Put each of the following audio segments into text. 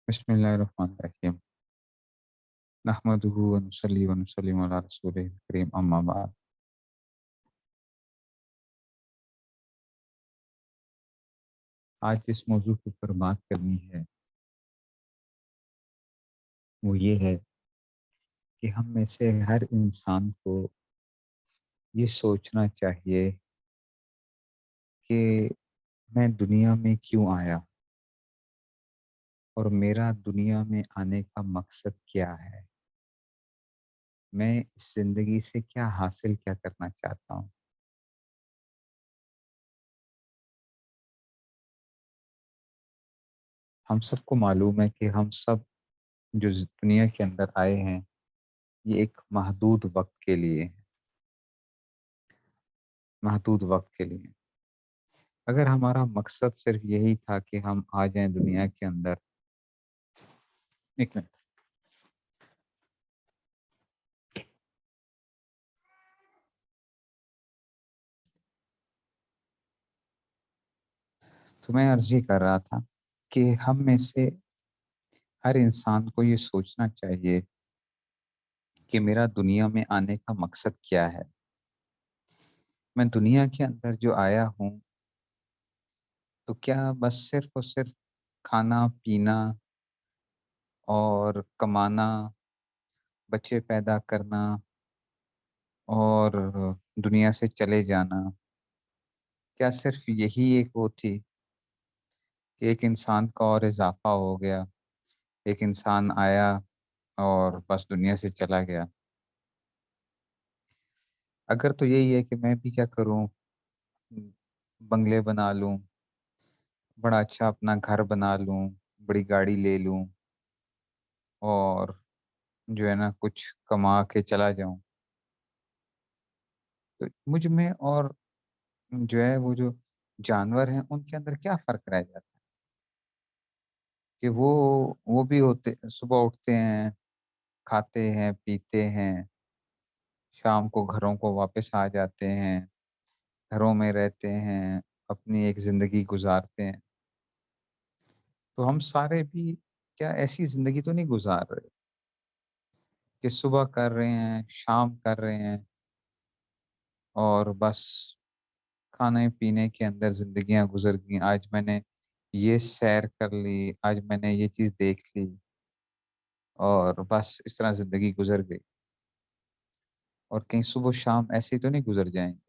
بسم اللہ الرحمن الرحیم نحمدہ ونصلی ونسلم علی رسولہ الکریم اما بعد۔ آج جس موضوع کے اوپر بات کرنی ہے وہ یہ ہے کہ ہم میں سے ہر انسان کو یہ سوچنا چاہیے کہ میں دنیا میں کیوں آیا اور میرا دنیا میں آنے کا مقصد کیا ہے، میں اس زندگی سے کیا حاصل کیا کرنا چاہتا ہوں۔ ہم سب کو معلوم ہے کہ ہم سب جو دنیا کے اندر آئے ہیں یہ ایک محدود وقت کے لیے ہیں، محدود وقت کے لیے۔ اگر ہمارا مقصد صرف یہی تھا کہ ہم آ جائیں دنیا کے اندر، ایک منٹ، تو میں عرض یہ کر رہا تھا کہ ہم میں سے ہر انسان کو یہ سوچنا چاہیے کہ میرا دنیا میں آنے کا مقصد کیا ہے۔ میں دنیا کے اندر جو آیا ہوں تو کیا بس صرف اور صرف کھانا پینا اور کمانا، بچے پیدا کرنا اور دنیا سے چلے جانا، کیا صرف یہی ایک وہ تھی کہ ایک انسان کا اور اضافہ ہو گیا، ایک انسان آیا اور بس دنیا سے چلا گیا؟ اگر تو یہی ہے کہ میں بھی کیا کروں، بنگلے بنا لوں، بڑا اچھا اپنا گھر بنا لوں، بڑی گاڑی لے لوں اور جو ہے نا کچھ کما کے چلا جاؤں، تو مجھ میں اور جو ہے وہ جو جانور ہیں ان کے اندر کیا فرق رہ جاتا ہے کہ وہ بھی ہوتے، صبح اٹھتے ہیں، کھاتے ہیں پیتے ہیں، شام کو گھروں کو واپس آ جاتے ہیں، گھروں میں رہتے ہیں، اپنی ایک زندگی گزارتے ہیں۔ تو ہم سارے بھی کیا ایسی زندگی تو نہیں گزار رہے کہ صبح کر رہے ہیں، شام کر رہے ہیں اور بس کھانے پینے کے اندر زندگیاں گزر گئیں، آج میں نے یہ سیر کر لی، آج میں نے یہ چیز دیکھ لی اور بس اس طرح زندگی گزر گئی، اور کہیں صبح شام ایسے ہی تو نہیں گزر جائیں گے۔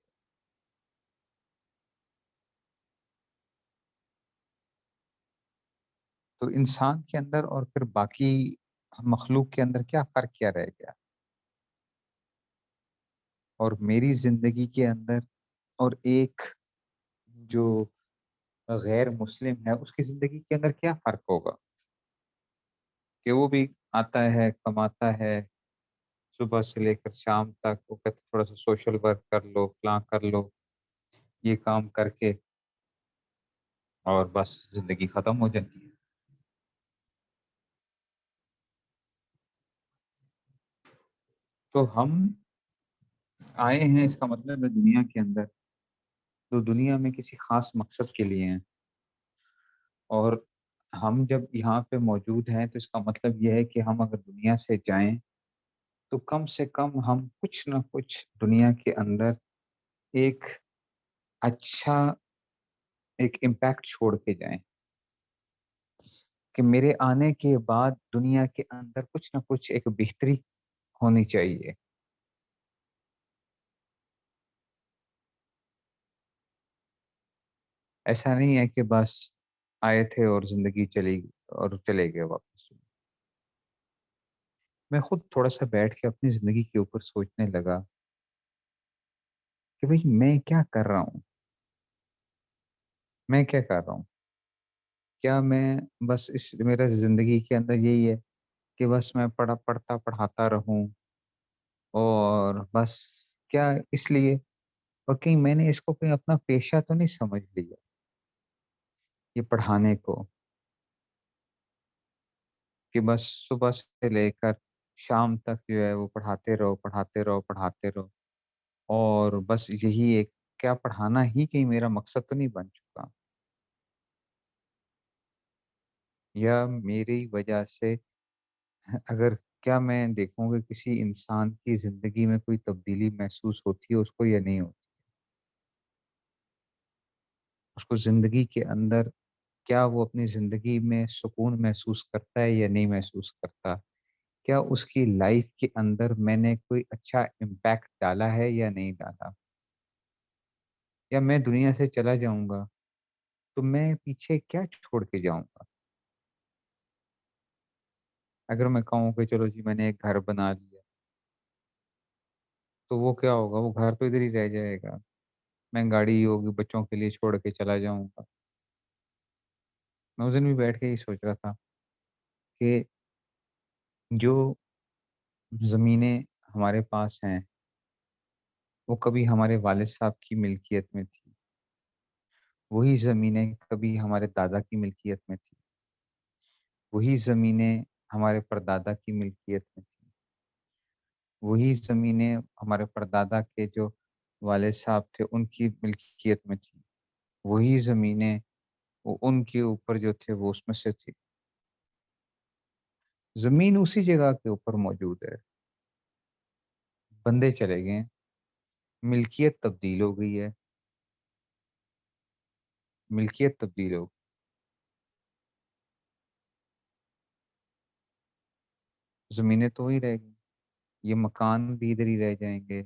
تو انسان کے اندر اور پھر باقی مخلوق کے اندر کیا فرق کیا رہ گیا؟ اور میری زندگی کے اندر اور ایک جو غیر مسلم ہے اس کی زندگی کے اندر کیا فرق ہوگا کہ وہ بھی آتا ہے، کماتا ہے، صبح سے لے کر شام تک وہ کہتے تھوڑا سا سوشل ورک کر لو، فلاں کر لو، یہ کام کر کے اور بس زندگی ختم ہو جاتی ہے۔ تو ہم آئے ہیں، اس کا مطلب ہے دنیا کے اندر، تو دنیا میں کسی خاص مقصد کے لیے ہیں، اور ہم جب یہاں پہ موجود ہیں تو اس کا مطلب یہ ہے کہ ہم اگر دنیا سے جائیں تو کم سے کم ہم کچھ نہ کچھ دنیا کے اندر ایک اچھا ایک امپیکٹ چھوڑ کے جائیں، کہ میرے آنے کے بعد دنیا کے اندر کچھ نہ کچھ ایک بہتری ہونی چاہیے۔ ایسا نہیں ہے کہ بس آئے تھے اور زندگی چلی اور چلے گئے واپس۔ میں خود تھوڑا سا بیٹھ کے اپنی زندگی کے اوپر سوچنے لگا کہ بھئی میں کیا کر رہا ہوں، میں کیا کر رہا ہوں؟ کیا میں بس اس میرا زندگی کے اندر یہی ہے کہ بس میں پڑھتا پڑھاتا رہوں اور بس، کیا اس لیے، اور کہیں میں نے اس کو کوئی اپنا پیشہ تو نہیں سمجھ لیا یہ پڑھانے کو، کہ بس صبح سے لے کر شام تک جو ہے وہ پڑھاتے رہو پڑھاتے رہو پڑھاتے رہو، اور بس یہی ایک، کیا پڑھانا ہی کہیں میرا مقصد تو نہیں بن چکا؟ या मेरी वजह से अगर क्या मैं देखूँ कि किसी इंसान की ज़िंदगी में कोई तब्दीली महसूस होती है उसको या नहीं होती? उसको ज़िंदगी के अंदर क्या वो अपनी ज़िंदगी में सुकून महसूस करता है या नहीं महसूस करता? क्या उसकी लाइफ़ के अंदर मैंने कोई अच्छा इम्पैक्ट डाला है या नहीं डाला? या मैं दुनिया से चला जाऊँगा, तो मैं पीछे क्या छोड़ के जाऊँगा? अगर मैं कहूँ कि चलो जी मैंने एक घर बना लिया, तो वो क्या होगा? वो घर तो इधर ही रह जाएगा। मैं गाड़ी होगी बच्चों के लिए छोड़ के चला जाऊँगा। मैं उस दिन भी बैठ के ये सोच रहा था कि जो ज़मीनें हमारे पास हैं, वो कभी हमारे वालिद साहब की मिल्कियत में थी। वही ज़मीनें कभी हमारे दादा की मिल्कियत में थी। वही ज़मीनें हमारे परदादा की मिल्कियत में थी। वही ज़मीनें हमारे परदादा के जो वालिद साहब थे, उनकी मिल्कियत में थी। वही ज़मीनें वो उनके ऊपर जो थे, वो उसमें से थी। ज़मीन उसी जगह के ऊपर मौजूद है। बंदे चले गए हैं, मिल्कियत तब्दील हो गई है, मिल्कियत तब्दील हो ज़मीनें तो वही रह गई। ये मकान भी इधर ही रह जाएँगे,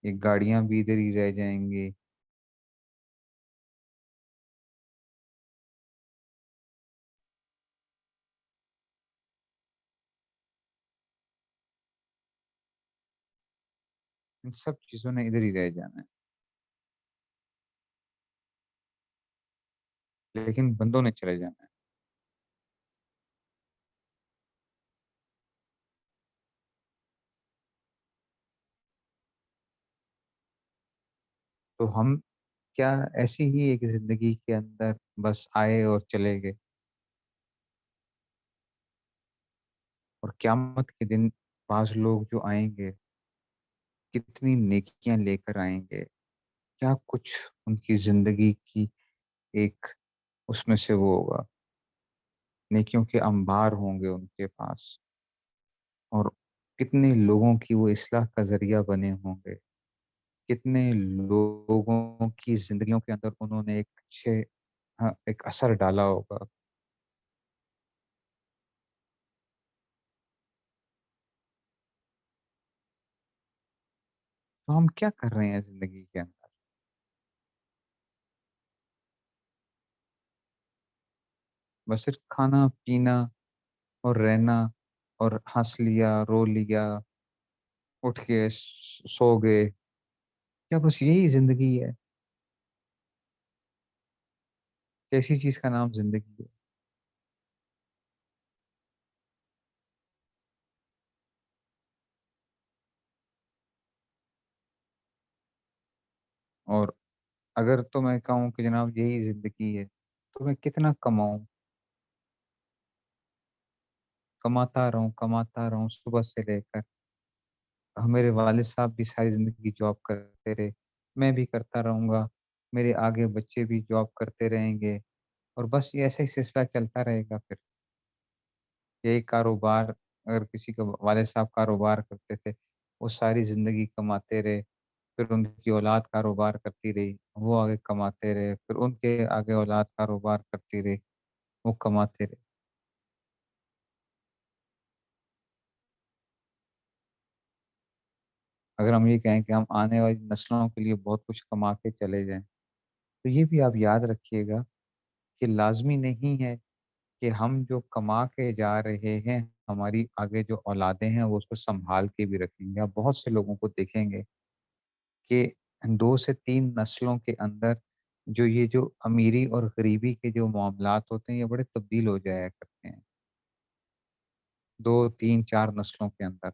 ये गाड़ियाँ भी इधर ही रह जाएँगी। इन सब चीज़ों ने इधर ही रह जाना है, लेकिन बंदों ने चले जाना है। तो हम क्या ऐसी ही एक ज़िंदगी के अंदर बस आए और चले गए और क़यामत के दिन पास लोग जो आएँगे, कितनी नेकियाँ लेकर आएँगे, क्या कुछ उनकी ज़िंदगी की एक उसमें से वो होगा, नेकियों के अंबार होंगे उनके पास और कितने लोगों की वो इस्लाह का ज़रिया बने होंगे, कितने लोगों की ज़िंदगियों के अंदर उन्होंने एक अच्छे एक असर डाला होगा। तो हम क्या कर रहे हैं ज़िंदगी के अंदर? बस सिर्फ़ खाना-पीना और रहना और हँस लिया, रो लिया, उठ के सो गए, क्या बस यही ज़िंदगी है? कैसी चीज़ का नाम ज़िंदगी है? और अगर तो मैं कहूँ कि जनाब यही ज़िंदगी है, तो मैं कितना कमाऊँ? कमाता रहूँ सुबह से लेकर मेरे वालिद साहब भी सारी ज़िंदगी जॉब करते रहे, मैं भी करता रहूँगा, मेरे आगे बच्चे भी जॉब करते रहेंगे और बस ये ऐसे ही सिलसिला चलता रहेगा फिर। यही कारोबार अगर किसी के वालिद साहब कारोबार करते थे, वो सारी ज़िंदगी कमाते रहे, फिर उनकी औलाद कारोबार करती रही, वो आगे कमाते रहे, फिर उनके आगे औलाद कारोबार करती रही, वो कमाते रहे। अगर हम ये कहें कि हम आने वाली नस्लों के लिए बहुत कुछ कमा के चले जाएँ, तो ये भी आप याद रखिएगा कि लाज़मी नहीं है कि हम जो कमा के जा रहे हैं, हमारी आगे जो औलादें हैं, वो उसको सँभाल के भी रखेंगे। आप बहुत से लोगों को देखेंगे कि 2 से 3 नस्लों के अंदर जो ये जो अमीरी और गरीबी के जो मामलात होते हैं, ये बड़े तब्दील हो जाया करते हैं। 2, 3, 4 नस्लों के अंदर।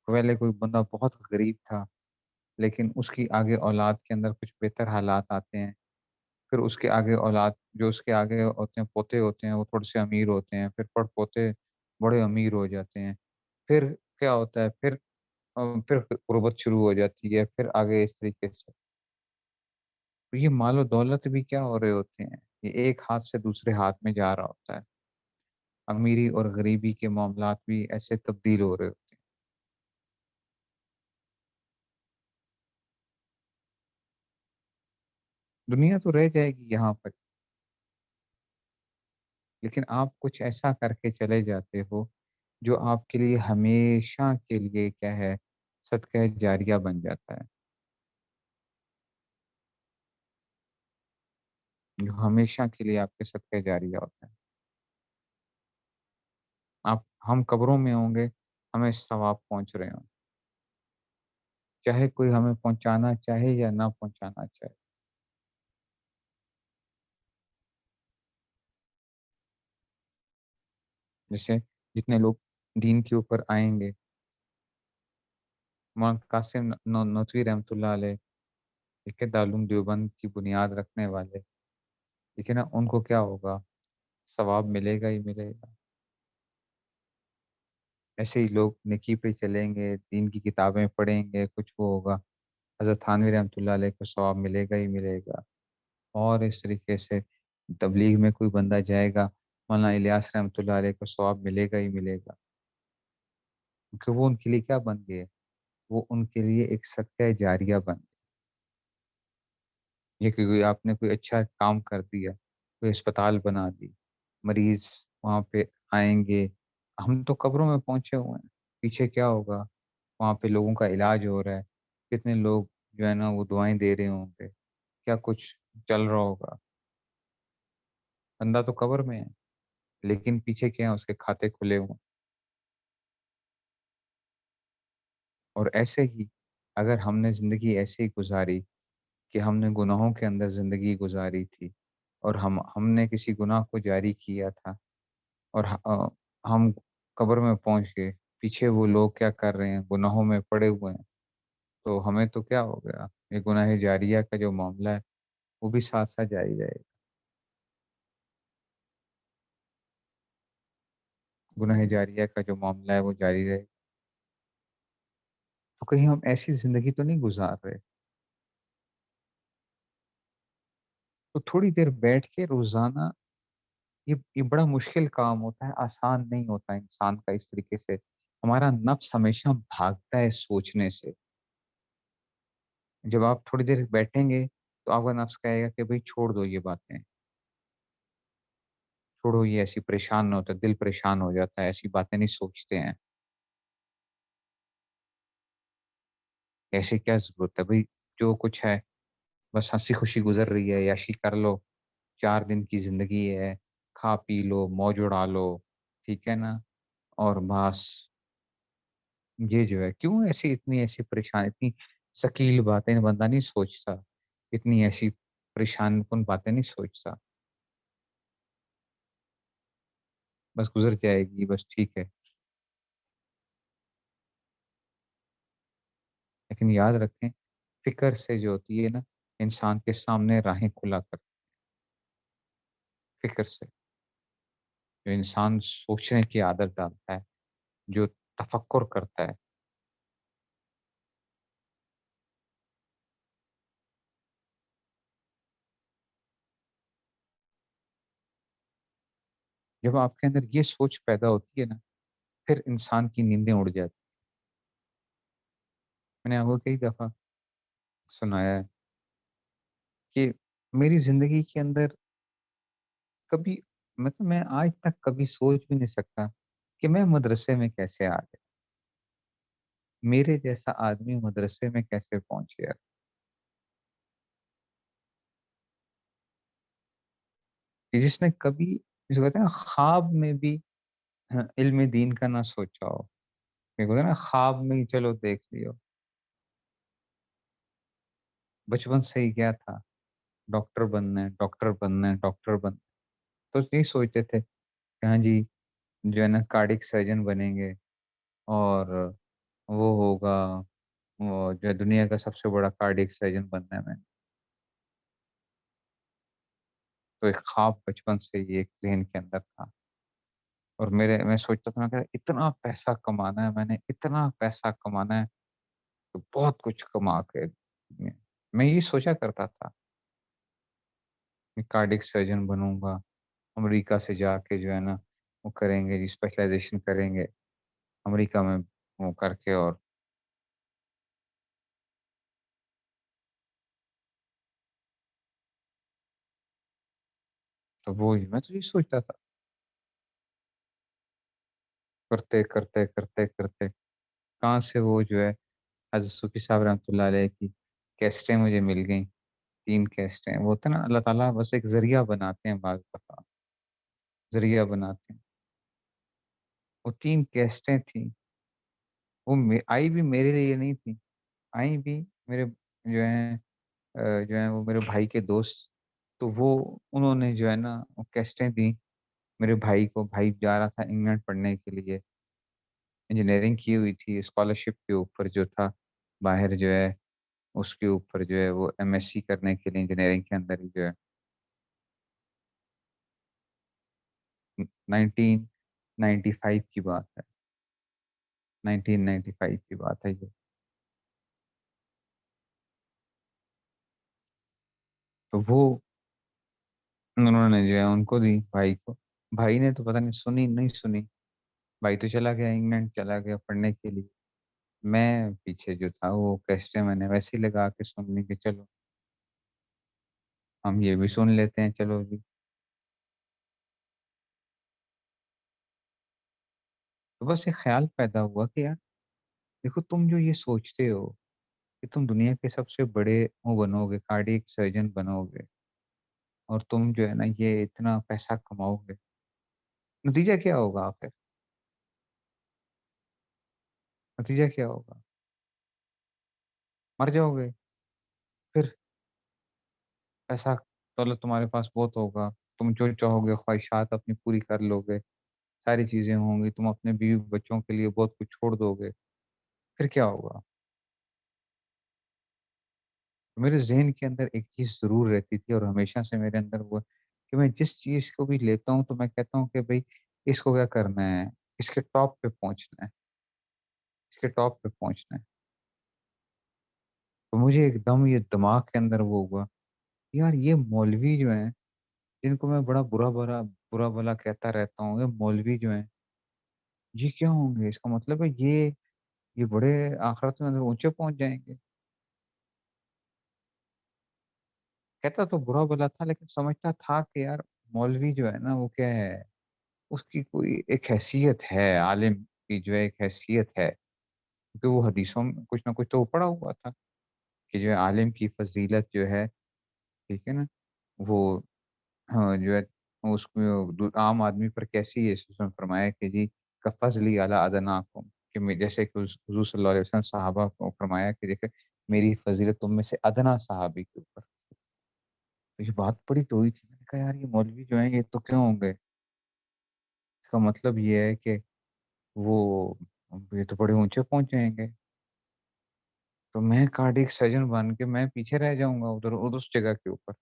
पहले कोई बंदा बहुत गरीब था, लेकिन उसकी आगे औलाद के अंदर कुछ बेहतर हालात आते हैं। फिर उसके आगे औलाद जो उसके आगे होते हैं, पोते होते हैं, वो थोड़े से अमीर होते हैं, फिर पड़पोते बड़े अमीर हो जाते हैं। फिर क्या होता है, फिर गुर्बत शुरू हो जाती है, फिर आगे इस तरीके से। تو یہ مال و دولت بھی کیا ہو رہے ہوتے ہیں، یہ ایک ہاتھ سے دوسرے ہاتھ میں جا رہا ہوتا ہے۔ امیری اور غریبی کے معاملات بھی ایسے تبدیل ہو رہے ہوتے ہیں۔ دنیا تو رہ جائے گی یہاں پر، لیکن آپ کچھ ایسا کر کے چلے جاتے ہو جو آپ کے لیے ہمیشہ کے لیے کیا ہے، صدقہ جاریہ بن جاتا ہے، جو ہمیشہ کے لیے آپ کے صدقہ جاریہ ہوتا ہے۔ آپ ہم قبروں میں ہوں گے، ہمیں ثواب پہنچ رہے ہوں، چاہے کوئی ہمیں پہنچانا چاہے یا نہ پہنچانا چاہے۔ جیسے جتنے لوگ دین کے اوپر آئیں گے، مولانا قاسم نوتوی رحمۃ اللہ علیہ، ٹھیک ہے، دارالعلوم دیوبند کی بنیاد رکھنے والے، ٹھیک ہے نا، ان کو کیا ہوگا؟ ثواب ملے گا ہی ملے گا۔ ایسے ہی لوگ نکی پہ چلیں گے، دین کی کتابیں پڑھیں گے، کچھ وہ ہوگا، حضرت تھانوی رحمۃ اللہ علیہ کو ثواب ملے گا ہی ملے گا۔ اور اس طریقے سے تبلیغ میں کوئی بندہ جائے گا، مولانا الیاس رحمۃ اللہ علیہ کو ثواب ملے گا ہی ملے گا، کیونکہ وہ ان کے لیے کیا بن گئے؟ وہ ان کے لیے ایک صدقہ جاریہ بن گئے۔ یہ کہ کوئی آپ نے کوئی اچھا کام کر دیا، کوئی اسپتال بنا دی، مریض وہاں پہ آئیں گے، ہم تو قبروں میں پہنچے ہوئے ہیں، پیچھے کیا ہوگا؟ وہاں پہ لوگوں کا علاج ہو رہا ہے، کتنے لوگ جو ہے نا وہ دعائیں دے رہے ہوں گے، کیا کچھ چل رہا ہوگا؟ بندہ تو قبر میں ہے، لیکن پیچھے کیا ہے؟ اس کے کھاتے کھلے ہوئے ہیں۔ اور ایسے ہی اگر ہم نے زندگی ایسے ہی گزاری کہ ہم نے گناہوں کے اندر زندگی گزاری تھی، اور ہم نے کسی گناہ کو جاری کیا تھا، اور ہم قبر میں پہنچ گئے، پیچھے وہ لوگ کیا کر رہے ہیں؟ گناہوں میں پڑے ہوئے ہیں، تو ہمیں تو کیا ہو گیا؟ یہ گناہ جاریہ کا جو معاملہ ہے وہ بھی ساتھ ساتھ جاری رہے گا، گناہ جاریہ کا جو معاملہ ہے وہ جاری رہے گا۔ تو کہیں ہم ایسی زندگی تو نہیں گزار رہے؟ تو تھوڑی دیر بیٹھ کے روزانہ، یہ بڑا مشکل کام ہوتا ہے، آسان نہیں ہوتا انسان کا اس طریقے سے۔ ہمارا نفس ہمیشہ بھاگتا ہے سوچنے سے۔ جب آپ تھوڑی دیر بیٹھیں گے تو آپ کا نفس کہے گا کہ بھئی چھوڑ دو یہ باتیں، چھوڑو یہ ایسی، پریشان نہ ہوتا، دل پریشان ہو جاتا ہے، ایسی باتیں نہیں سوچتے ہیں، ایسے کیا ضرورت ہے بھئی؟ جو کچھ ہے بس ہنسی خوشی گزر رہی ہے، یاشی کر لو، 4 دن کی زندگی ہے، کھا پی لو، موج اڑا لو، ٹھیک ہے نا، اور بس یہ جو ہے کیوں ایسی، اتنی ایسی پریشان، اتنی ثقیل باتیں بندہ نہیں سوچتا، اتنی ایسی پریشان کن باتیں نہیں سوچتا، بس گزر جائے گی، بس ٹھیک ہے۔ لیکن یاد رکھیں، فکر سے جو ہوتی ہے نا، انسان کے سامنے راہیں کھلا کر، فکر سے جو انسان سوچنے کی عادت ڈالتا ہے، جو تفکر کرتا ہے، جب آپ کے اندر یہ سوچ پیدا ہوتی ہے نا، پھر انسان کی نیندیں اڑ جاتی۔ میں نے آپ کو کئی دفعہ سنایا ہے کہ میری زندگی کے اندر کبھی، مطلب میں آج تک کبھی سوچ بھی نہیں سکتا کہ میں مدرسے میں کیسے آ گیا، میرے جیسا آدمی مدرسے میں کیسے پہنچ گیا، کہ جس نے کبھی، جس کو کہتے ہیں نا خواب میں بھی، علم دین کا نہ سوچا ہو، یہ کہتے ہیں نا خواب میں ہی چلو دیکھ لیو، بچپن سے ہی کیا تھا؟ ڈاکٹر بننا ہے، ڈاکٹر بننا ہے، ڈاکٹر بننا ہے۔ تو یہی سوچتے تھے کہ ہاں جی، جو ہے نا کارڈک سرجن بنیں گے، اور وہ ہوگا، وہ جو ہے دنیا کا سب سے بڑا کارڈک سرجن بننا ہے میں۔ تو ایک خواب بچپن سے ہی ایک ذہن کے اندر تھا، اور میں سوچتا تھا، میں کہ اتنا پیسہ کمانا ہے، میں نے اتنا پیسہ کمانا ہے، تو بہت کچھ کما کے میں یہ سوچا کرتا تھا۔ मैं कार्डियक सर्जन बनूँगा, अमेरिका से जाके जो है ना, वो करेंगे जी स्पेशलाइज़ेशन करेंगे, अमेरिका में वो करके और तो वो ही मैं तो ये सोचता था, करते, करते, करते, करते कहाँ से वो जो है हज़रत सूफ़ी साहब रहमतुल्लाह अलैह की कैसेटें मुझे मिल गईं, 3 कैसेटें। वो होता है ना अल्लाह ताला बस एक ज़रिया बनाते हैं बाज़ दफ़ा, ज़रिया बनाते हैं। वो 3 कैसेटें थीं, वो आई भी मेरे लिए नहीं थी, आई भी मेरे जो हैं जो हैं वो मेरे भाई के दोस्त, तो वो उन्होंने जो है ना वो कैसेटें दी मेरे भाई को। भाई जा रहा था इंग्लैंड पढ़ने के लिए, इंजीनियरिंग की हुई थी, स्कॉलरशिप के ऊपर जो था, बाहर जो है उसके ऊपर जो है वो एमएससी करने के लिए इंजीनियरिंग के अंदर ही जो है 1995 की बात है, 1995 की बात है ये। तो वो उन्होंने जो है उनको दी भाई को। भाई ने तो पता नहीं सुनी, नहीं सुनी। भाई तो चला गया इंग्लैंड चला गया पढ़ने के लिए। मैं पीछे जो था वो कैसेटें मैंने वैसे ही लगा के सुन ली कि चलो, हम ये भी सुन लेते हैं, चलो जी। तो बस एक ख़्याल पैदा हुआ कि यार देखो तुम जो ये सोचते हो कि तुम दुनिया के सबसे बड़े वो बनोगे, कार्डियक सर्जन बनोगे और तुम जो है ना ये इतना पैसा कमाओगे, नतीजा क्या होगा फिर? नतीजा क्या होगा? मर जाओगे। फिर पैसा दौलत तुम्हारे पास बहुत होगा, तुम जो चाहोगे ख्वाहिशात अपनी पूरी कर लोगे, सारी चीज़ें होंगी, तुम अपने बीवी-बच्चों के लिए बहुत कुछ छोड़ दोगे, फिर क्या होगा? मेरे ज़हन के अंदर एक चीज़ ज़रूर रहती थी और हमेशा से मेरे अंदर वो है कि मैं जिस चीज़ को भी लेता हूँ, तो मैं कहता हूँ कि भई इसको क्या करना है? इसके टॉप पे पहुँचना है, इसके टॉप पे पहुँचना है। तो मुझे एकदम ये दिमाग के अंदर वो हुआ, यार ये मौलवी जो हैं, जिनको मैं बड़ा बुरा-भला कहता रहता हूँ, ये मौलवी जो हैं, ये क्या होंगे? इसका मतलब है ये बड़े आखिरत में अंदर ऊँचे पहुँच जाएँगे। कहता तो बुरा-भला था लेकिन समझता था कि यार मौलवी जो है ना वो क्या है, उसकी कोई एक हैसियत है, आलिम की जो है एक हैसियत है। क्योंकि वो हदीसों में कुछ ना कुछ तो वो पढ़ा हुआ था कि जो है आलिम की फ़ज़ीलत जो है, ठीक है ना? वो हाँ, जो है उसको आम आदमी पर कैसी है उसने फरमाया कि जी कफ़ज़ली अला अदनाकुम कि मैं जैसे कि हुज़ूर सल्लल्लाहु अलैहि वसल्लम सहाबा को फरमाया कि देखिए मेरी फ़ज़ीलत तुम में से अदना सहाबी के ऊपर। तो ये बात पड़ी तो हुई थी। मैंने कहा यार ये मौलवी जो हैं ये तो क्यों होंगे? इसका मतलब ये है कि वो ये तो बड़े ऊँचे पहुँच जाएँगे। तो मैं कार्डियक सर्जन बन के मैं पीछे रह जाऊँगा उधर उस जगह के ऊपर।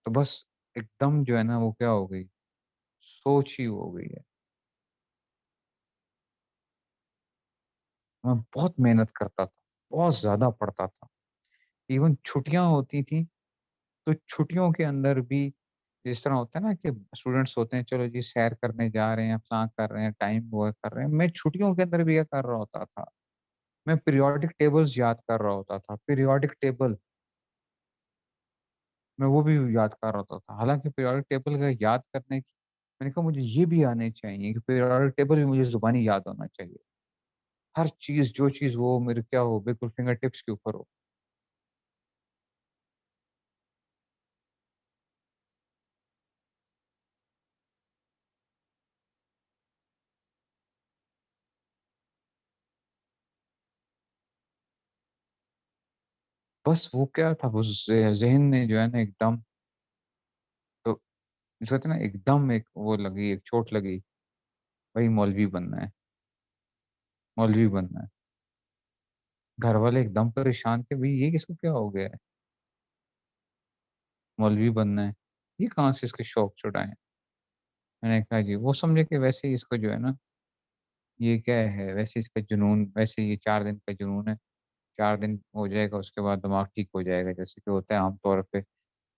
तो बस एकदम जो है ना वो क्या हो गई, सोच ही हो गई है। मैं बहुत मेहनत करता था, बहुत ज़्यादा पढ़ता था। इवन छुट्टियाँ होती थी, तो छुट्टियों के अंदर भी जिस तरह होता है ना कि स्टूडेंट्स होते हैं, चलो जी सैर करने जा रहे हैं, फलाँ कर रहे हैं, टाइम वो कर रहे हैं। मैं छुट्टियों के अंदर भी ये कर रहा होता था। मैं पीरियोडिक टेबल्स याद कर रहा होता था। पीरियोडिक टेबल मैं वो भी याद कर रहा होता था। हालाँकि पीरियोडिक टेबल का याद करने की मैंने कहा मुझे ये भी आने चाहिए कि पीरियोडिक टेबल भी मुझे ज़ुबानी याद होना चाहिए। हर चीज़, जो चीज़ वो मेरे क्या हो बिल्कुल फिंगर टिप्स के ऊपर हो। बस वो क्या था वो ज़हन ने जो है ना एकदम तो जिसे कहते हैं ना एकदम एक वो लगी, एक चोट लगी, भई मौलवी बनना है, मौलवी बनना है। घरवाले एकदम परेशान थे, भई ये किसको क्या हो गया है? मौलवी बनना है। ये कहाँ से इसके शौक छुड़ाए हैं? मैंने कहा जी वो समझे कि वैसे ही इसको जो है ना ये क्या है वैसे इसका जुनून वैसे ये 4 दिन का जुनून है। 4 दिन हो जाएगा, उसके बाद दिमाग ठीक हो जाएगा, जैसे कि होता है आम तौर पे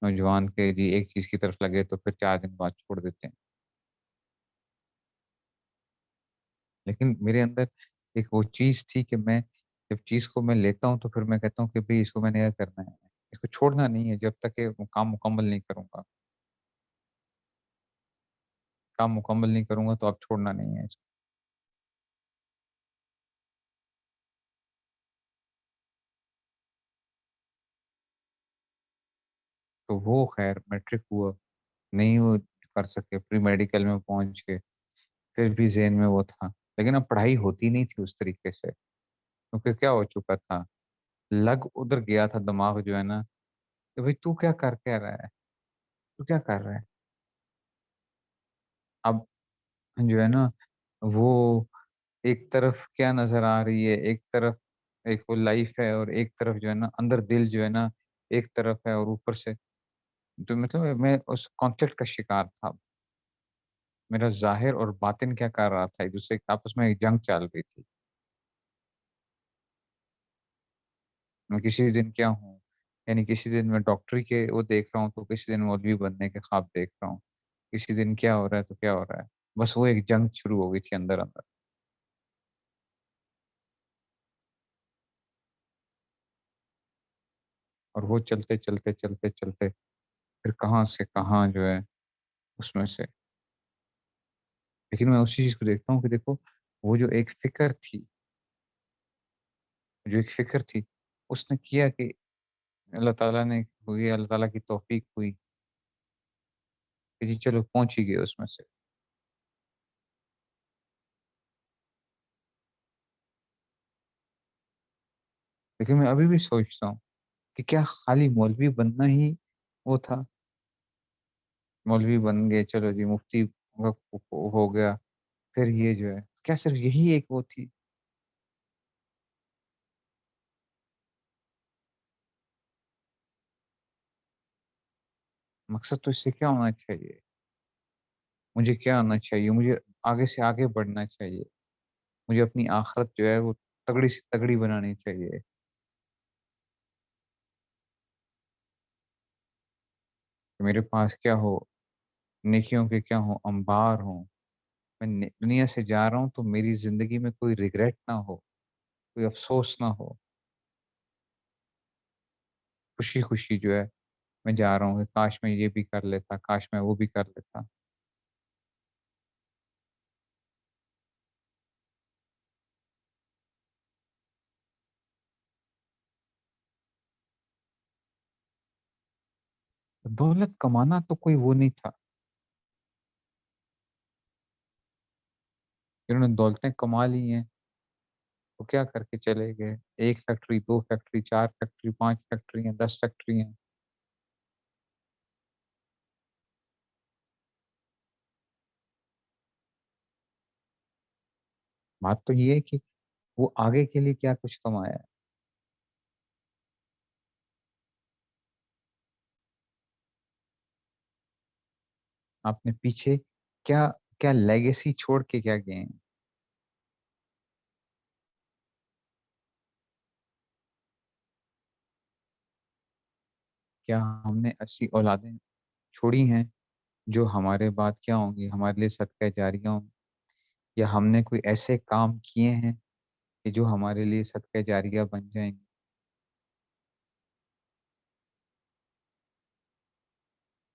नौजवान के लिए एक चीज़ की तरफ लगे तो फिर 4 दिन बाद छोड़ देते हैं। लेकिन मेरे अंदर एक वो चीज़ थी कि मैं जब चीज़ को मैं लेता हूँ तो फिर मैं कहता हूँ कि भई इसको मैंने ये करना है। इसको छोड़ना नहीं है जब तक ये वो काम मुकम्मल नहीं करूँगा। काम मुकम्मल नहीं करूँगा तो अब छोड़ना नहीं है इसको। तो वो ख़ैर मैट्रिक हुआ, नहीं वो कर सके, प्री मेडिकल में पहुँच गए, फिर भी ज़हन में वो था। लेकिन अब पढ़ाई होती नहीं थी उस तरीके से, क्योंकि क्या हो चुका था, लग उधर गया था दिमाग जो है ना, कि भई तू क्या कर क्या रहा है? तू क्या कर रहा है? अब जो है ना, वो एक तरफ क्या नज़र आ रही है, एक तरफ एक वो लाइफ़ है और एक तरफ जो है ना अंदर दिल जो है ना, एक तरफ है और ऊपर से तो मतलब मैं उस कॉन्फ्लिक्ट का शिकार था। मेरा ज़ाहिर और बातिन क्या कर रहा था, एक-दूसरे के आपस में एक जंग चल रही थी। मैं किसी दिन क्या हूँ, यानी किसी दिन मैं डॉक्टरी के वो देख रहा हूँ, तो किसी दिन मौलवी बनने के ख्वाब देख रहा हूँ। किसी दिन क्या हो रहा है, तो क्या हो रहा है। बस वो एक जंग शुरू हो गई थी अंदर-अंदर और वो चलते, चलते, चलते, चलते फिर कहाँ से कहाँ जो है उसमें से लेकिन मैं उसी चीज़ को देखता हूँ कि देखो, वो जो एक फ़िक्र थी, जो एक फ़िक्र थी, उसने किया कि अल्लाह ताला ने हुई अल्लाह ताला की तौफ़ीक हुई कि जी चलो पहुँच ही गए उसमें से। लेकिन मैं अभी भी सोचता हूँ कि क्या खाली मौलवी बनना ही वो था? मौलवी बन गए, चलो जी मुफ्ती हो गया, फिर ये जो है, क्या सिर्फ़ यही एक वो थी? मकसद तो इससे क्या होना चाहिए? मुझे क्या होना चाहिए? मुझे आगे से आगे बढ़ना चाहिए। मुझे अपनी आख़िरत जो है वो तगड़ी से तगड़ी बनानी चाहिए। कि मेरे पास क्या हो, नेकियों के क्या हो, अंबार हों। मैं ने दुनिया से जा रहा हूँ तो मेरी ज़िंदगी में कोई रिग्रेट ना हो, कोई अफ़सोस ना हो। खुशी-खुशी जो है मैं जा रहा हूँ कि काश मैं ये भी कर लेता, काश मैं वो भी कर लेता। दौलत कमाना तो कोई वो नहीं था। जिन्होंने दौलतें कमा ली हैं, वो क्या करके चले गए? 1 फैक्ट्री, 2 फैक्ट्री, 4 फैक्ट्री, 5 फैक्ट्री हैं, 10 फैक्ट्री हैं। बात तो ये है कि वो आगे के लिए क्या कुछ कमाया है। आपने पीछे क्या क्या लेगेसी छोड़ के क्या गए हैं? क्या हमने ऐसी औलादें छोड़ी हैं, जो हमारे बाद क्या होंगी, हमारे लिए सदका जारिया होंगी? या हमने कोई ऐसे काम किए हैं कि जो हमारे लिए सदका जारिया बन जाएँगे?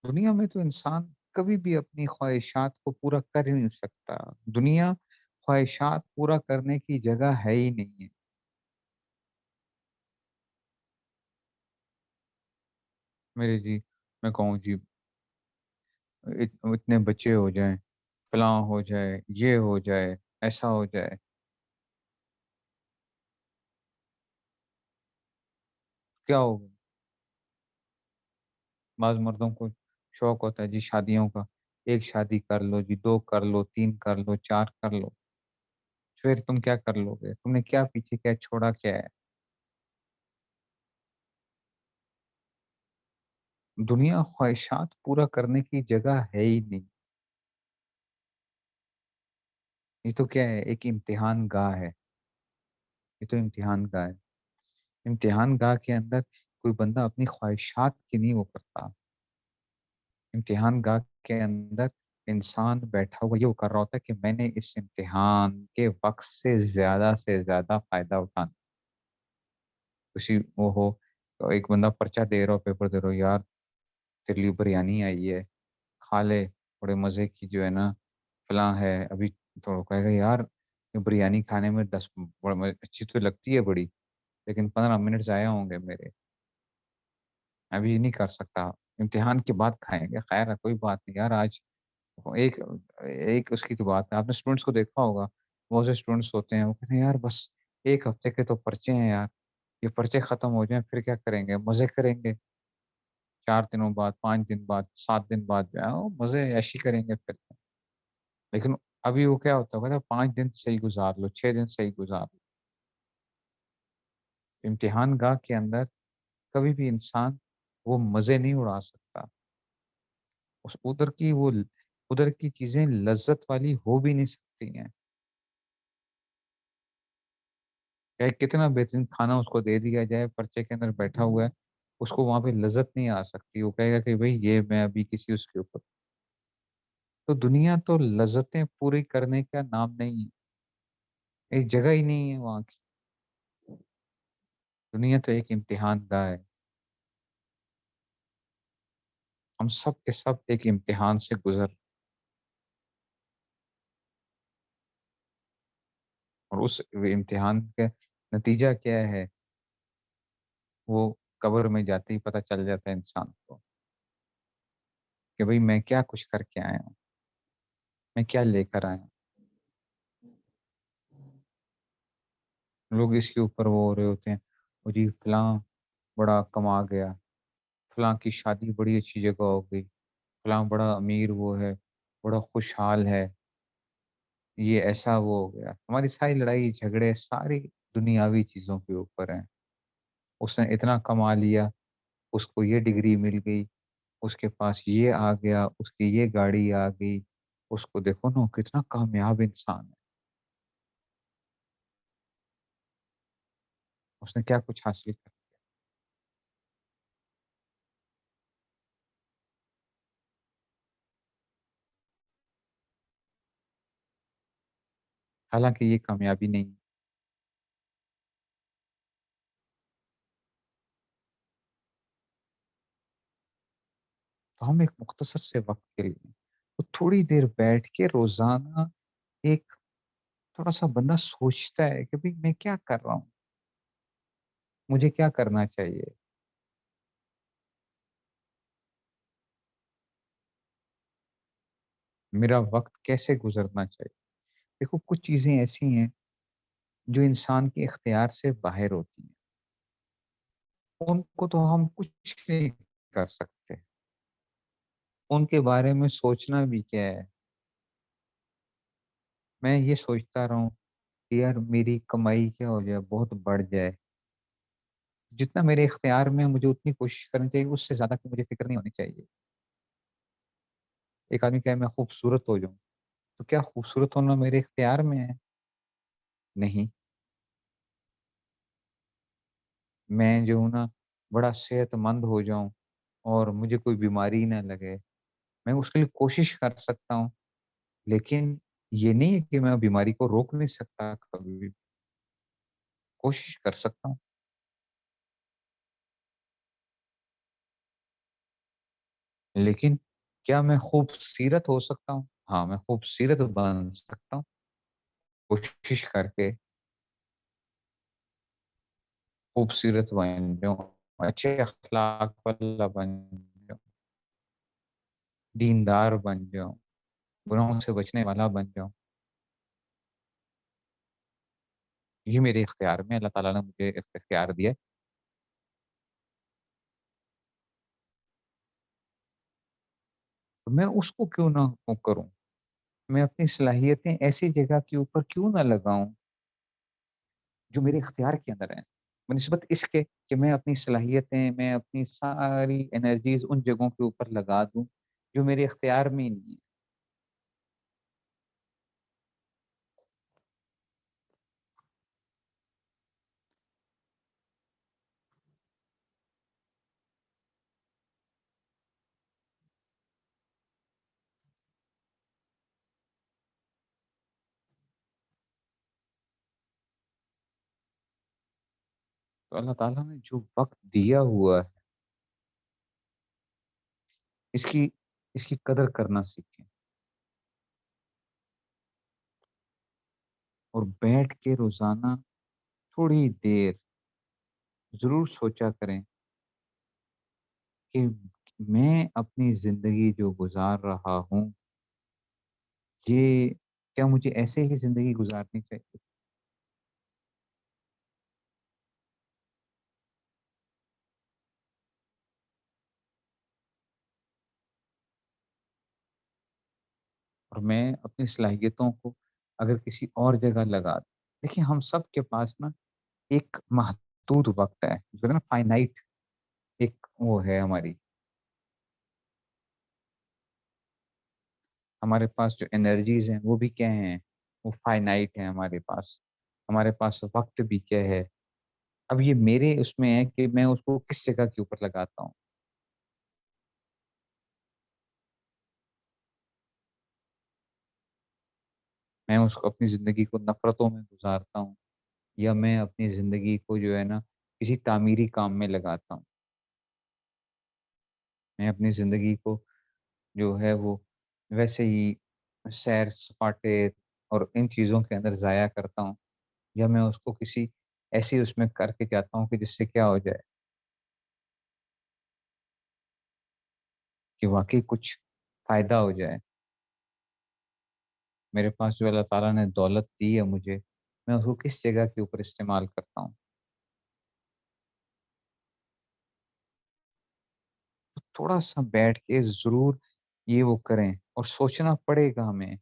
दुनिया में तो इंसान कभी भी अपनी ख्वाहिशात को पूरा कर ही नहीं सकता। दुनिया ख्वाहिशात पूरा करने की जगह है ही नहीं है। मेरे जी मैं कहूँ जी इतने बच्चे हो जाएँ, फलाँ हो जाए, ये हो जाए, ऐसा हो जाए, क्या होगा? बाज़ मर्दों को शौक होता है जी शादियों का। 1 शादी कर लो जी, 2 कर लो, 3 कर लो, 4 कर लो। फिर तुम क्या कर लोगे? तुमने क्या पीछे क्या छोड़ा क्या है? दुनिया ख्वाहिशात पूरा करने की जगह है ही नहीं। ये तो क्या है, एक इम्तिहान गाह है। ये तो इम्तिहान गाह है। امتحان گاہ کے اندر کوئی بندہ اپنی خواہشات کی نہیں وہ کرتا. امتحان گاہ کے اندر انسان بیٹھا ہوا یہ وہ کر رہا ہوتا ہے کہ میں نے اس امتحان کے وقت سے زیادہ فائدہ اٹھانا. کسی وہ ہو تو ایک بندہ پرچہ دے رہا ہو، پیپر دے رہا ہو، یار تیرے لیے بریانی آئی ہے، کھا لے، بڑے مزے کی جو ہے نا فلاں ہے. ابھی تو کہے گا یار یہ بریانی کھانے میں اچھی تو لگتی ہے بڑی، لیکن 15 منٹ ضائع ہوں گے میرے، ابھی نہیں کر سکتا. امتحان کے بعد کھائیں گے، خیر ہے کوئی بات نہیں یار. آج ایک ایک اس کی تو بات ہے، آپ نے اسٹوڈنٹس کو دیکھا ہوگا، بہت سے اسٹوڈنٹس ہوتے ہیں وہ کہتے ہیں یار بس ایک ہفتے کے تو پرچے ہیں یار، یہ پرچے ختم ہو جائیں پھر کیا کریں گے، مزے کریں گے. 4 دنوں بعد، 5 دن بعد، 7 دن بعد جو ہے وہ مزے ایشی کریں گے پھر. لیکن ابھی وہ کیا ہوتا ہے 5 دن صحیح گزار لو، 6 دن صحیح گزار لو. امتحان گاہ کے اندر کبھی بھی انسان وہ مزے نہیں اڑا سکتا. ادھر کی چیزیں لذت والی ہو بھی نہیں سکتی ہیں. چاہے کتنا بہترین کھانا اس کو دے دیا جائے، پرچے کے اندر بیٹھا ہوا ہے، اس کو وہاں پہ لذت نہیں آ سکتی. وہ کہے گا کہ بھئی یہ میں ابھی کسی اس کے اوپر. تو دنیا تو لذتیں پوری کرنے کا نام نہیں ہے، ایک جگہ ہی نہیں ہے وہاں کی. دنیا تو ایک امتحان گاہ ہے. ہم سب کے سب ایک امتحان سے گزر، اور اس امتحان کا نتیجہ کیا ہے وہ قبر میں جاتے ہی پتہ چل جاتا ہے انسان کو کہ بھئی میں کیا کچھ کر کے آیا ہوں، میں کیا لے کر آیا ہوں. لوگ اس کے اوپر وہ ہو رہے ہوتے ہیں، وہ جی فلاں بڑا کما گیا، فلاں کی شادی بڑی اچھی جگہ ہو گئی، فلاں بڑا امیر وہ ہے، بڑا خوشحال ہے، یہ ایسا وہ ہو گیا. ہماری ساری لڑائی جھگڑے ساری دنیاوی چیزوں کے اوپر ہیں. اس نے اتنا کما لیا، اس کو یہ ڈگری مل گئی، اس کے پاس یہ آ گیا، اس کی یہ گاڑی آ گئی، اس کو دیکھو نا کتنا کامیاب انسان ہے، اس نے کیا کچھ حاصل کر. حالانکہ یہ کامیابی نہیں ہے. تو ہم ایک مختصر سے وقت کے لیے تو تھوڑی دیر بیٹھ کے روزانہ ایک تھوڑا سا بندہ سوچتا ہے کہ بھئی میں کیا کر رہا ہوں، مجھے کیا کرنا چاہیے، میرا وقت کیسے گزرنا چاہیے. دیکھو کچھ چیزیں ایسی ہیں جو انسان کے اختیار سے باہر ہوتی ہیں، ان کو تو ہم کچھ نہیں کر سکتے. ان کے بارے میں سوچنا بھی کیا ہے. میں یہ سوچتا رہا ہوں کہ یار میری کمائی کیا ہو جائے، بہت بڑھ جائے، جتنا میرے اختیار میں ہے، مجھے اتنی کوشش کرنی چاہیے، اس سے زیادہ کی مجھے فکر نہیں ہونی چاہیے. ایک آدمی کہے میں خوبصورت ہو جاؤں، تو کیا خوبصورت ہونا میرے اختیار میں ہے؟ نہیں. میں جو ہوں نا بڑا صحت مند ہو جاؤں اور مجھے کوئی بیماری نہ لگے، میں اس کے لیے کوشش کر سکتا ہوں. لیکن یہ نہیں ہے کہ میں بیماری کو روک نہیں سکتا، کبھی بھی کوشش کر سکتا ہوں. لیکن کیا میں خوبصورت ہو سکتا ہوں؟ ہاں میں خوبصورت بن سکتا ہوں کوشش کر کے. خوبصورت بن جاؤں، اچھے اخلاق والا بن جاؤں، دیندار بن جاؤں، گناہوں سے بچنے والا بن جاؤں. یہ میرے اختیار میں اللہ تعالیٰ نے مجھے اختیار دیا ہے. تو میں اس کو کیوں نہ وہ کروں، میں اپنی صلاحیتیں ایسی جگہ کے اوپر کیوں نہ لگاؤں جو میرے اختیار کے اندر ہیں، بنسبت اس کے کہ میں اپنی صلاحیتیں، میں اپنی ساری انرجیز ان جگہوں کے اوپر لگا دوں جو میرے اختیار میں ہی نہیں ہے. तो अल्लाह ताला ने जो वक़्त दिया हुआ है, इसकी इसकी कदर करना सीखें और बैठ के रोज़ाना थोड़ी देर ज़रूर सोचा करें कि मैं अपनी ज़िंदगी जो गुज़ार रहा हूँ, ये क्या मुझे ऐसे ही ज़िंदगी गुज़ारनी चाहिए? और मैं अपनी सलाहियतों को अगर किसी और जगह लगा दूँ, देखिए हम सब के पास ना एक महदूद वक़्त है, जो है ना फ़ाइनाइट एक वो है हमारे पास जो एनर्जीज़ हैं वो भी क्या हैं, वो फ़ाइनाइट हैं हमारे पास। हमारे पास वक़्त भी क्या है, अब ये मेरे उसमें है कि मैं उसको किस जगह के ऊपर लगाता हूँ। मैं उसको अपनी ज़िंदगी को नफ़रतों में गुज़ारता हूँ या मैं अपनी ज़िंदगी को जो है ना किसी तामीरी काम में लगाता हूँ। मैं अपनी ज़िंदगी को जो है वो वैसे ही सैर-सपाटे और इन चीज़ों के अंदर ज़ाया करता हूँ या मैं उसको किसी ऐसी उसमें करके जाता हूँ कि जिससे क्या हो जाए कि वाक़ई कुछ फ़ायदा हो जाए। मेरे पास जो अल्लाह ताला ने दौलत दी है मुझे, मैं उसको किस जगह के ऊपर इस्तेमाल करता हूँ। तो थोड़ा-सा बैठ के ज़रूर ये वो करें और सोचना पड़ेगा हमें।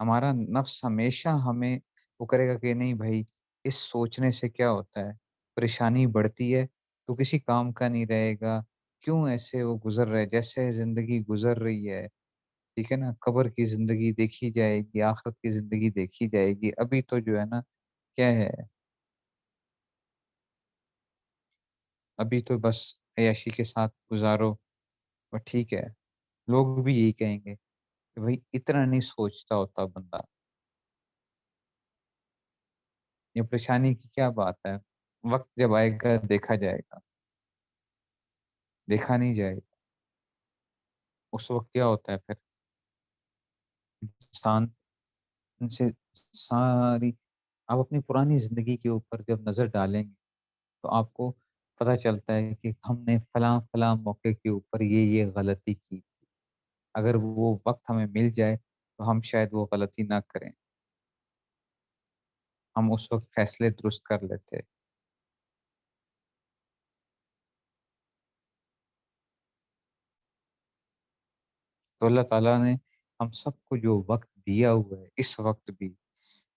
हमारा नफ्स हमेशा हमें वो करेगा कि नहीं भाई, इस सोचने से क्या होता है? परेशानी बढ़ती है, तो किसी काम का नहीं रहेगा। क्यों ऐसे वो गुज़र रहे जैसे ज़िंदगी गुज़र रही है, ठीक है ना? कब्र की ज़िंदगी देखी जाएगी, आखिरत की ज़िंदगी देखी जाएगी। अभी तो जो है ना, क्या है, अभी तो बस ऐशी के साथ गुज़ारो और ठीक है। लोग भी यही कहेंगे कि भाई इतना नहीं सोचता होता बंदा, ये परेशानी की क्या बात है? वक़्त जब आएगा देखा जाएगा, देखा नहीं जाएगा। उस वक़्त क्या होता है फिर इंसान से सारी आप अपनी पुरानी ज़िंदगी के ऊपर जब नज़र डालेंगे, तो आपको पता चलता है कि हमने फलाँ-फलाँ मौके के ऊपर ये गलती की। अगर वो वक़्त हमें मिल जाए, तो हम शायद वो गलती ना करें। हम उस वक़्त फ़ैसले दुरुस्त कर लेते। तो अल्लाह ताला ने हम सबको जो वक़्त दिया हुआ है, इस वक़्त भी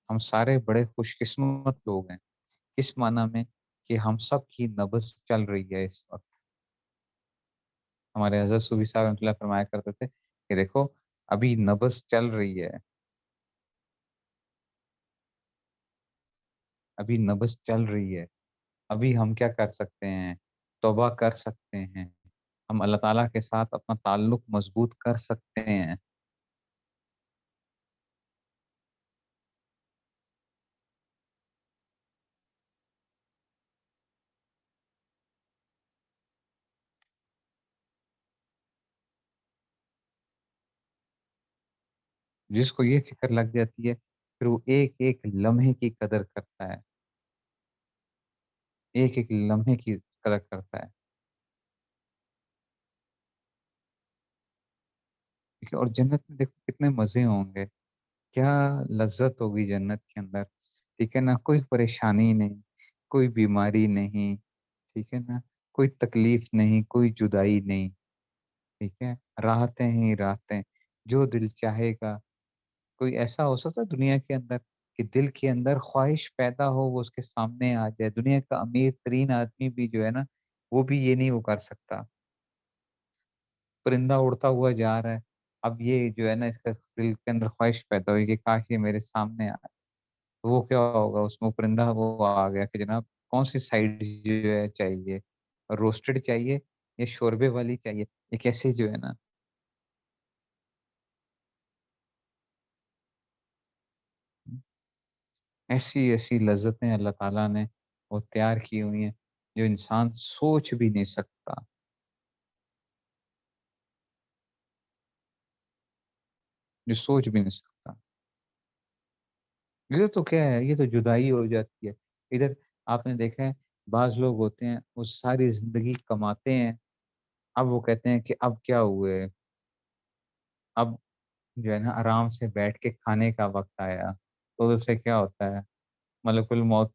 हम सारे बड़े खुशकिस्मत लोग हैं। इस माना में कि हम सब की नब्ज़ चल रही है इस वक़्त। हमारे हज़रत सूफ़ी साहब रहमतुल्लाह फरमाया करते थे कि देखो अभी नब्ज़ चल रही है, अभी नब्ज़ चल रही है। अभी हम क्या कर सकते हैं? तौबा कर सकते हैं। हम अल्लाह ताला के साथ अपना ताल्लुक मज़बूत कर सकते हैं। जिसको ये फ़िक्र लग जाती है, फिर वो एक-एक लम्हे की कदर करता है, एक-एक लम्हे की कदर करता है। ठीक है? और जन्नत में देखो कितने मज़े होंगे, क्या लज़्ज़त होगी जन्नत के अंदर, ठीक है ना? कोई परेशानी नहीं, कोई बीमारी नहीं, ठीक है ना? कोई तकलीफ़ नहीं, कोई जुदाई नहीं, ठीक है? राहतें ही राहतें, जो दिल चाहेगा। कोई ऐसा हो सकता है दुनिया के अंदर कि दिल के अंदर ख्वाहिश पैदा हो, वो उसके सामने आ जाए? दुनिया का अमीर-तरीन आदमी भी जो है ना, वो भी ये नहीं वो कर सकता। परिंदा उड़ता हुआ जा रहा है, अब ये जो है ना इसका दिल के अंदर ख्वाहिश पैदा हुई कि काश ये मेरे सामने आए। तो वो क्या होगा उसमें वो परिंदा वो आ गया कि जनाब कौन-सी साइड जो है चाहिए? रोस्टेड चाहिए या शोरबे वाली चाहिए? ये कैसे जो है ना ऐसी-ऐसी लज़्ज़तें अल्लाह ताला ने وہ تیار کی ہوئی ہیں جو انسان سوچ بھی نہیں سکتا، جو سوچ بھی نہیں سکتا۔ یہ تو کیا ہے، یہ تو جدائی ہو جاتی ہے۔ ادھر آپ نے دیکھا ہے بعض لوگ ہوتے ہیں وہ ساری زندگی کماتے ہیں، اب وہ کہتے ہیں کہ اب کیا ہوئے، اب جو ہے نا آرام سے بیٹھ کے کھانے کا وقت آیا، تو اس سے کیا ہوتا ہے، ملک الموت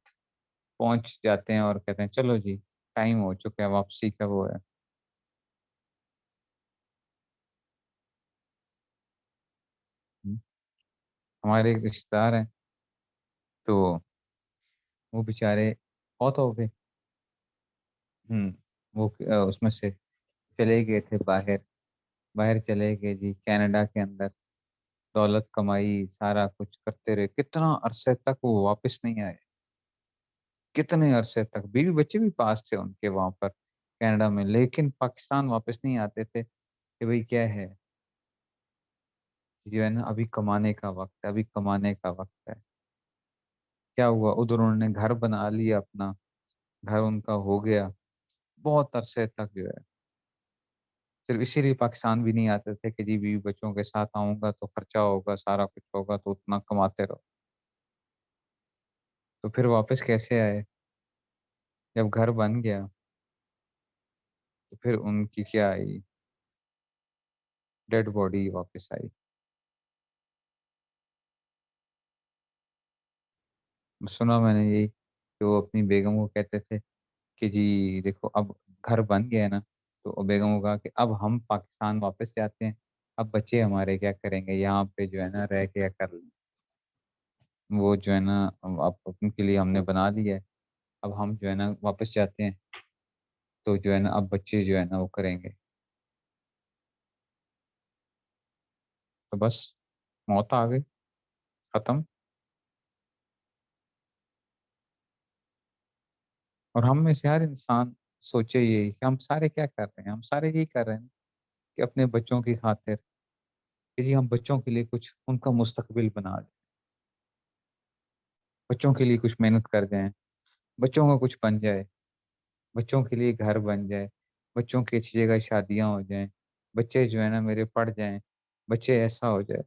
پہنچ جاتے ہیں اور کہتے ہیں چلو جی ٹائم ہو چکا ہے، واپسی کا وہ ہے۔ ہم، ہمارے ایک رشتے دار ہیں، تو وہ بیچارے بہت ہو گئے۔ ہم، وہ اس میں سے چلے گئے تھے باہر، باہر چلے گئے جی کینیڈا کے اندر، دولت کمائی سارا کچھ کرتے رہے، کتنا عرصے تک وہ واپس نہیں آئے، کتنے عرصے تک بیوی بچے بھی پاس تھے ان کے وہاں پر کینیڈا میں، لیکن پاکستان واپس نہیں آتے تھے کہ بھئی کیا ہے، جو ہے نا ابھی کمانے کا وقت ہے، ابھی کمانے کا وقت ہے۔ کیا ہوا ادھر انہوں نے گھر بنا لیا اپنا، گھر ان کا ہو گیا، بہت عرصے تک جو ہے صرف اسی لیے پاکستان بھی نہیں آتے تھے کہ جی بیوی بچوں کے ساتھ آؤں گا تو خرچہ ہوگا، سارا کچھ ہوگا تو اتنا کماتے رہو۔ تو پھر واپس کیسے آئے، جب گھر بن گیا تو پھر ان کی کیا آئی، ڈیڈ باڈی واپس آئی۔ سنا میں نے یہی کہ وہ اپنی بیگم کو کہتے تھے کہ جی دیکھو اب گھر بن گیا ہے نا، تو بیگم کو کہا کہ اب ہم پاکستان واپس جاتے ہیں، اب بچے ہمارے کیا کریں گے یہاں پہ جو ہے نا رہ کے کیا کر لیں، وہ جو ہے نا اب ان کے لیے ہم نے بنا دیا ہے، اب ہم جو ہے نا واپس جاتے ہیں تو جو ہے نا اب بچے جو ہے نا وہ کریں گے، تو بس موت آ گئی، ختم۔ اور ہم میں سے ہر انسان سوچے یہی کہ ہم سارے کیا کر رہے ہیں، ہم سارے یہی کر رہے ہیں کہ اپنے بچوں کی خاطر کہ جی ہم بچوں کے لیے کچھ ان کا مستقبل بنا دیں، بچوں کے لیے کچھ محنت کر جائیں، بچوں کا کچھ بن جائے، بچوں کے لیے گھر بن جائے، بچوں کی اچھی جگہ شادیاں ہو جائیں، بچے جو ہے نا میرے پڑھ جائیں، بچے ایسا ہو جائے۔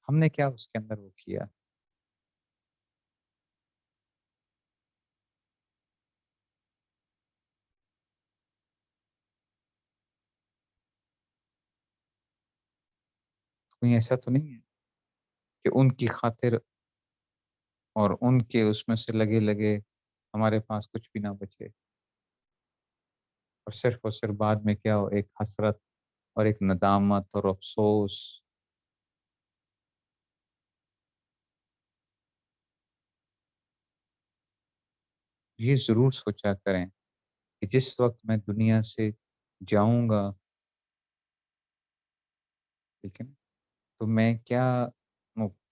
ہم نے کیا اس کے اندر وہ کیا، کوئی ایسا تو نہیں ہے کہ ان کی خاطر اور ان کے اس میں سے لگے لگے ہمارے پاس کچھ بھی نہ بچے، اور صرف بعد میں کیا ہو، ایک حسرت اور ایک ندامت اور افسوس۔ یہ ضرور سوچا کریں کہ جس وقت میں دنیا سے جاؤں گا، ٹھیک ہے نا، تو میں کیا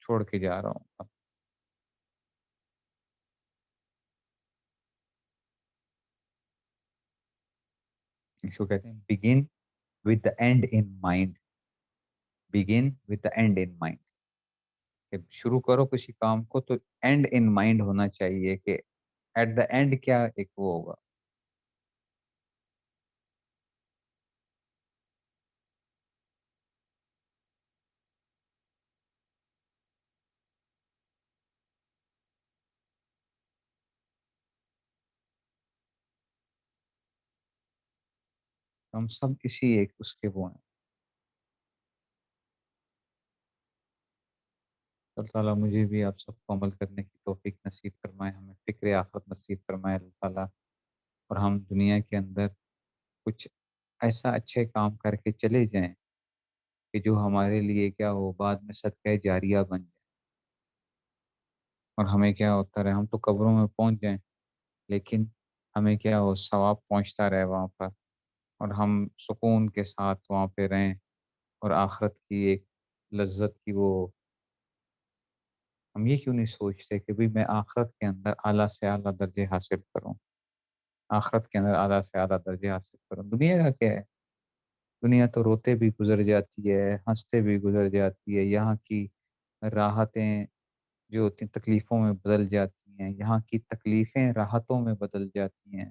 چھوڑ کے جا رہا ہوں اب، اس کو کہتے ہیں begin with the and in mind, begin with the and in mind, کہ شروع کرو کسی کام کو تو اینڈ ان مائنڈ ہونا چاہیے کہ ایٹ دا اینڈ کیا ایک وہ ہوگا۔ ہم سب اسی ایک اس کے وہ ہیں۔ اللہ تعالیٰ مجھے بھی آپ سب کو عمل کرنے کی توفیق نصیب فرمائے، ہمیں فکر آخرت نصیب فرمائے اللہ تعالیٰ، اور ہم دنیا کے اندر کچھ ایسا اچھے کام کر کے چلے جائیں کہ جو ہمارے لیے کیا ہو بعد میں صدقہ جاریہ بن جائے، اور ہمیں کیا ہوتا رہے ہم تو قبروں میں پہنچ جائیں لیکن ہمیں کیا ہو ثواب پہنچتا رہے وہاں پر، اور ہم سکون کے ساتھ وہاں پہ رہیں، اور آخرت کی ایک لذت کی وہ، ہم یہ کیوں نہیں سوچتے کہ بھئی میں آخرت کے اندر اعلیٰ سے اعلیٰ درجے حاصل کروں، آخرت کے اندر اعلیٰ سے اعلیٰ درجے حاصل کروں، دنیا کا کیا ہے، دنیا تو روتے بھی گزر جاتی ہے، ہنستے بھی گزر جاتی ہے، یہاں کی راحتیں جو ہوتی ہیں تکلیفوں میں بدل جاتی ہیں، یہاں کی تکلیفیں راحتوں میں بدل جاتی ہیں،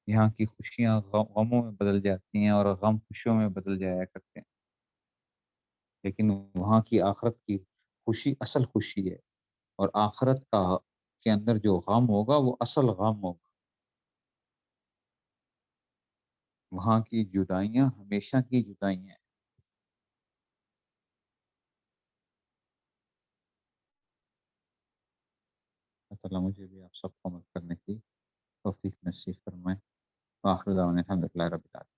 یہاں کی خوشیاں غموں میں بدل جاتی ہیں اور غم خوشیوں میں بدل جایا کرتے ہیں، لیکن وہاں کی آخرت کی خوشی اصل خوشی ہے، اور آخرت کا کے اندر جو غم ہوگا وہ اصل غم ہوگا، وہاں کی جدائیاں ہمیشہ کی جدائیاں ہیں۔ اللہ تعالیٰ مجھے بھی آپ سب کو عمل کرنے کی توفیق نصیب فرمائے۔ وآخر دعوانا الحمد للہ رب العالمین۔